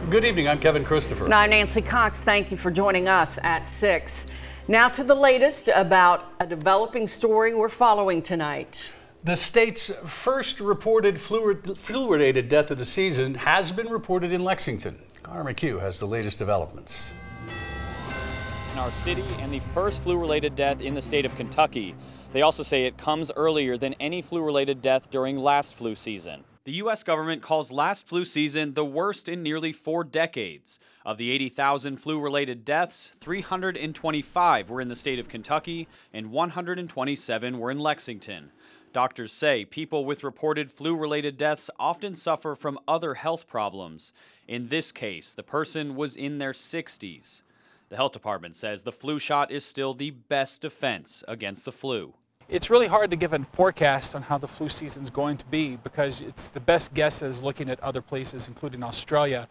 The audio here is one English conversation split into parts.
Good evening, I'm Kevin Christopher. And I'm Nancy Cox. Thank you for joining us at 6. Now to the latest about a developing story we're following tonight. The state's first reported flu-related death of the season has been reported in Lexington. Connor McHugh has the latest developments. In our city, and the first flu-related death in the state of Kentucky. They also say it comes earlier than any flu-related death during last flu season. The U.S. government calls last flu season the worst in nearly 4 decades. Of the 80,000 flu-related deaths, 325 were in the state of Kentucky and 127 were in Lexington. Doctors say people with reported flu-related deaths often suffer from other health problems. In this case, the person was in their 60s. The health department says the flu shot is still the best defense against the flu. It's really hard to give a forecast on how the flu season is going to be because it's the best guesses looking at other places, including Australia.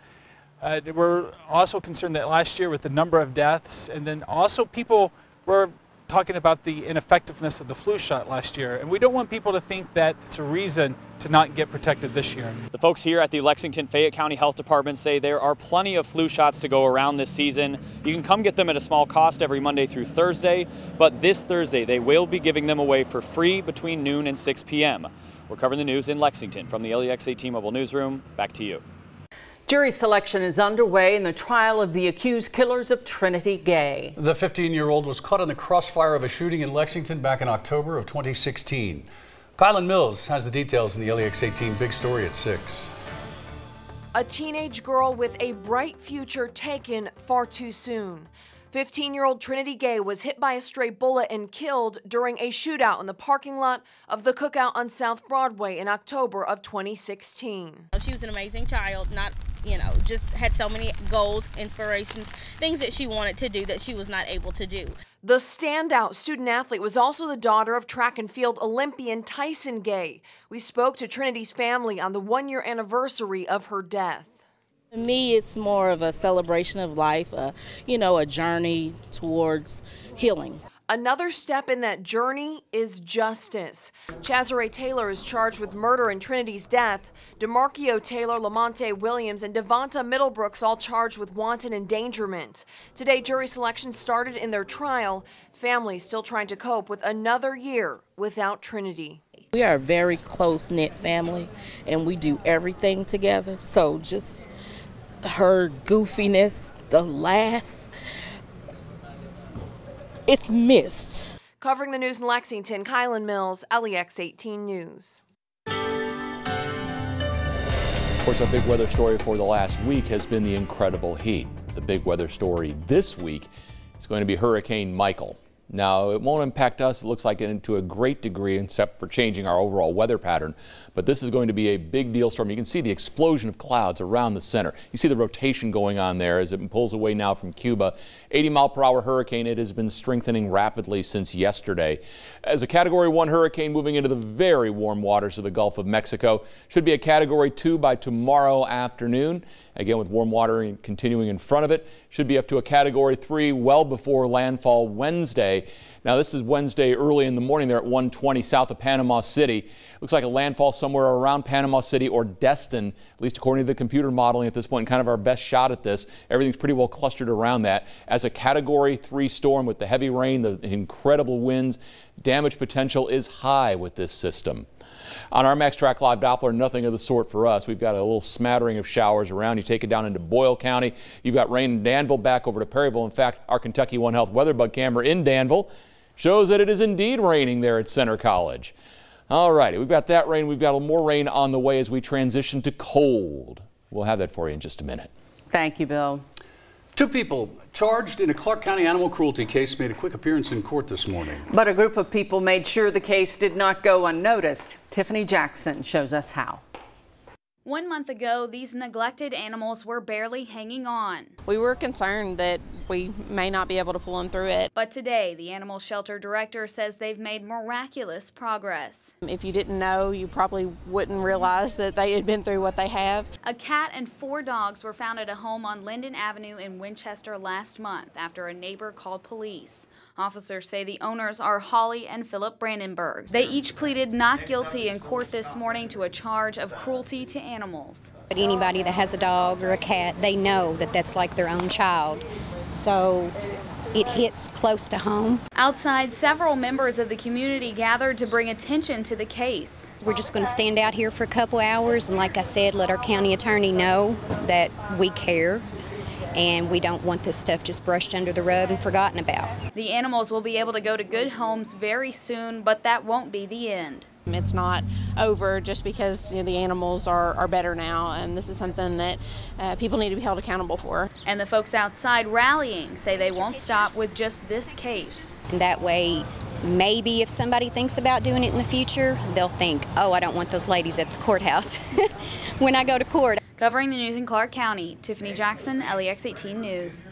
We're also concerned that last year with the number of deaths, and then also people were talking about the ineffectiveness of the flu shot last year, and we don't want people to think that it's a reason to not get protected this year. The folks here at the Lexington Fayette County Health Department say there are plenty of flu shots to go around this season. You can come get them at a small cost every Monday through Thursday, but this Thursday they will be giving them away for free between noon and 6 p.m. We're covering the news in Lexington from the LEX T-Mobile Newsroom. Back to you. Jury selection is underway in the trial of the accused killers of Trinity Gay. The 15-year-old was caught in the crossfire of a shooting in Lexington back in October of 2016. Kylan Mills has the details in the LEX 18 Big Story at 6. A teenage girl with a bright future taken far too soon. 15-year-old Trinity Gay was hit by a stray bullet and killed during a shootout in the parking lot of the Cookout on South Broadway in October of 2016. She was an amazing child, just had so many goals, inspirations, things that she wanted to do that she was not able to do. The standout student athlete was also the daughter of track and field Olympian Tyson Gay. We spoke to Trinity's family on the 1-year anniversary of her death. To me, it's more of a celebration of life, a journey towards healing. Another step in that journey is justice. Chazare Taylor is charged with murder in Trinity's death. DeMarquio Taylor, Lamonte Williams, and Devonta Middlebrooks all charged with wanton endangerment. Today, jury selection started in their trial. Families still trying to cope with another year without Trinity. We are a very close-knit family, and we do everything together. So just her goofiness, the laugh, it's missed. Covering the news in Lexington, Kylan Mills, LEX 18 News. Of course, our big weather story for the last week has been the incredible heat. The big weather story this week is going to be Hurricane Michael. Now, it won't impact us, it looks like it, to a great degree, except for changing our overall weather pattern. But this is going to be a big deal storm. You can see the explosion of clouds around the center. You see the rotation going on there as it pulls away now from Cuba. 80-mile-per-hour hurricane. It has been strengthening rapidly since yesterday. As a Category 1 hurricane moving into the very warm waters of the Gulf of Mexico. Should be a Category 2 by tomorrow afternoon. Again, with warm water continuing in front of it. Should be up to a Category 3 well before landfall Wednesday. Now, this is Wednesday early in the morning there at 1:20 south of Panama City. Looks like a landfall somewhere around Panama City or Destin, at least according to the computer modeling at this point, kind of our best shot at this. Everything's pretty well clustered around that. As a Category 3 storm with the heavy rain, the incredible winds, damage potential is high with this system. On our Max Track Live Doppler, nothing of the sort for us. We've got a little smattering of showers around. You take it down into Boyle County. You've got rain in Danville back over to Perryville. In fact, our Kentucky One Health weather bug camera in Danville shows that it is indeed raining there at Center College. All righty, we've got that rain. We've got more rain on the way as we transition to cold. We'll have that for you in just a minute. Thank you, Bill. 2 people charged in a Clark County animal cruelty case made a quick appearance in court this morning. But a group of people made sure the case did not go unnoticed. Tiffany Jackson shows us how. 1 month ago, these neglected animals were barely hanging on. We were concerned that we may not be able to pull them through it. But today, the animal shelter director says they've made miraculous progress. If you didn't know, you probably wouldn't realize that they had been through what they have. A cat and 4 dogs were found at a home on Linden Avenue in Winchester last month after a neighbor called police. Officers say the owners are Holly and Philip Brandenburg. They each pleaded not guilty in court this morning to a charge of cruelty to animals. But anybody that has a dog or a cat, they know that that's like their own child. So it hits close to home. Outside, several members of the community gathered to bring attention to the case. We're just going to stand out here for a couple hours and, like I said, let our county attorney know that we care and we don't want this stuff just brushed under the rug and forgotten about. The animals will be able to go to good homes very soon, but that won't be the end. It's not over just because the animals are better now, and this is something that people need to be held accountable for. And the folks outside rallying say they won't stop with just this case. And that way, maybe if somebody thinks about doing it in the future, they'll think, oh, I don't want those ladies at the courthouse when I go to court. Covering the news in Clark County, Tiffany Jackson, LEX 18 News.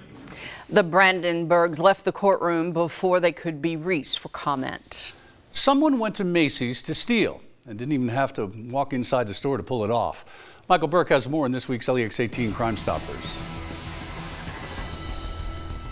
The Brandenburgs left the courtroom before they could be reached for comment. Someone went to Macy's to steal and didn't even have to walk inside the store to pull it off. Michael Burke has more in this week's LEX 18 Crime Stoppers.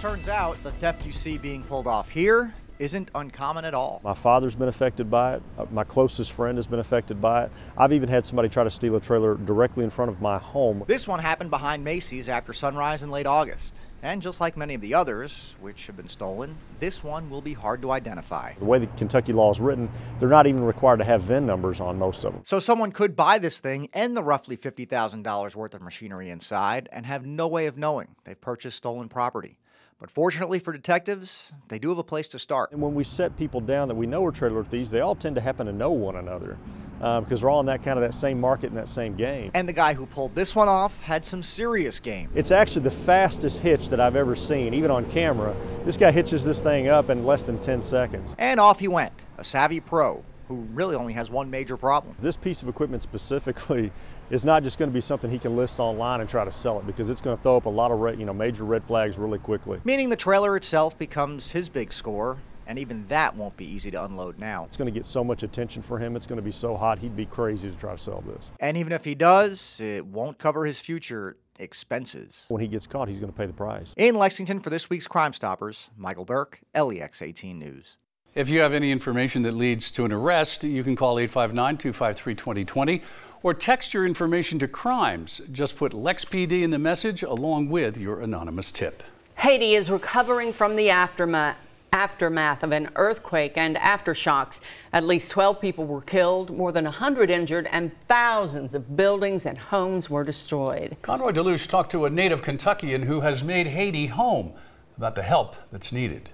Turns out the theft you see being pulled off here isn't uncommon at all. My father's been affected by it. My closest friend has been affected by it. I've even had somebody try to steal a trailer directly in front of my home. This one happened behind Macy's after sunrise in late August. And just like many of the others, which have been stolen, this one will be hard to identify. The way the Kentucky law is written, they're not even required to have VIN numbers on most of them. So someone could buy this thing and the roughly $50,000 worth of machinery inside and have no way of knowing they've purchased stolen property. But fortunately for detectives, they do have a place to start. And when we set people down that we know are trailer thieves, they all tend to happen to know one another because they're all in that same market and that same game. And the guy who pulled this one off had some serious game. It's actually the fastest hitch that I've ever seen, even on camera. This guy hitches this thing up in less than 10 seconds. And off he went, a savvy pro who really only has one major problem. This piece of equipment specifically is not just going to be something he can list online and try to sell it, because it's going to throw up a lot of major red flags really quickly. Meaning the trailer itself becomes his big score, and even that won't be easy to unload now. It's going to get so much attention for him. It's going to be so hot, he'd be crazy to try to sell this. And even if he does, it won't cover his future expenses. When he gets caught, he's going to pay the price. In Lexington for this week's Crime Stoppers, Michael Burke, LEX 18 News. If you have any information that leads to an arrest, you can call 859-253-2020 or text your information to crimes. Just put LEX PD in the message along with your anonymous tip. Haiti is recovering from the aftermath of an earthquake and aftershocks. At least 12 people were killed, more than 100 injured, and thousands of buildings and homes were destroyed. Conroy DeLuche talked to a native Kentuckian who has made Haiti home about the help that's needed.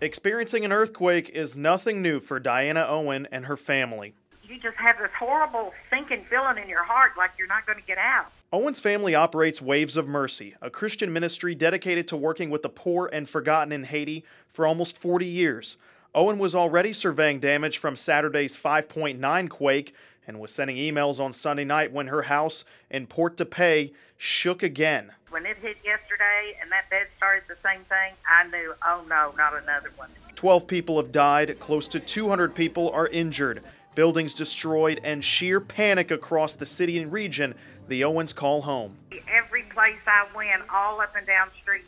Experiencing an earthquake is nothing new for Diana Owen and her family. You just have this horrible sinking feeling in your heart like you're not going to get out. Owen's family operates Waves of Mercy, a Christian ministry dedicated to working with the poor and forgotten in Haiti for almost 40 years. Owen was already surveying damage from Saturday's 5.9 quake and was sending emails on Sunday night when her house in Port-de-Paix shook again. When it hit yesterday and that bed started the same thing, I knew, oh no, not another one. 12 people have died, close to 200 people are injured. Buildings destroyed, and sheer panic across the city and region the Owens call home. Every place I went, all up and down the street,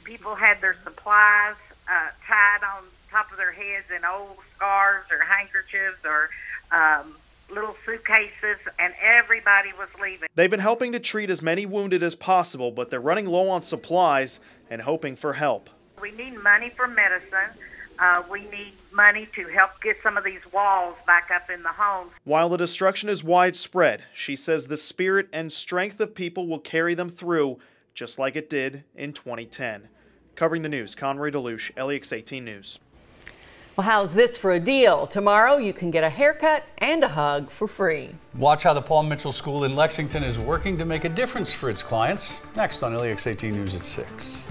people had their supplies tied on top of their heads in old scarves or handkerchiefs or little suitcases, and everybody was leaving. They've been helping to treat as many wounded as possible, but they're running low on supplies and hoping for help. We need money for medicine. We need money to help get some of these walls back up in the homes. While the destruction is widespread, she says the spirit and strength of people will carry them through, just like it did in 2010. Covering the news, Conroy DeLuche, LEX 18 News. Well, how's this for a deal? Tomorrow you can get a haircut and a hug for free. Watch how the Paul Mitchell School in Lexington is working to make a difference for its clients. Next on LEX 18 News at 6.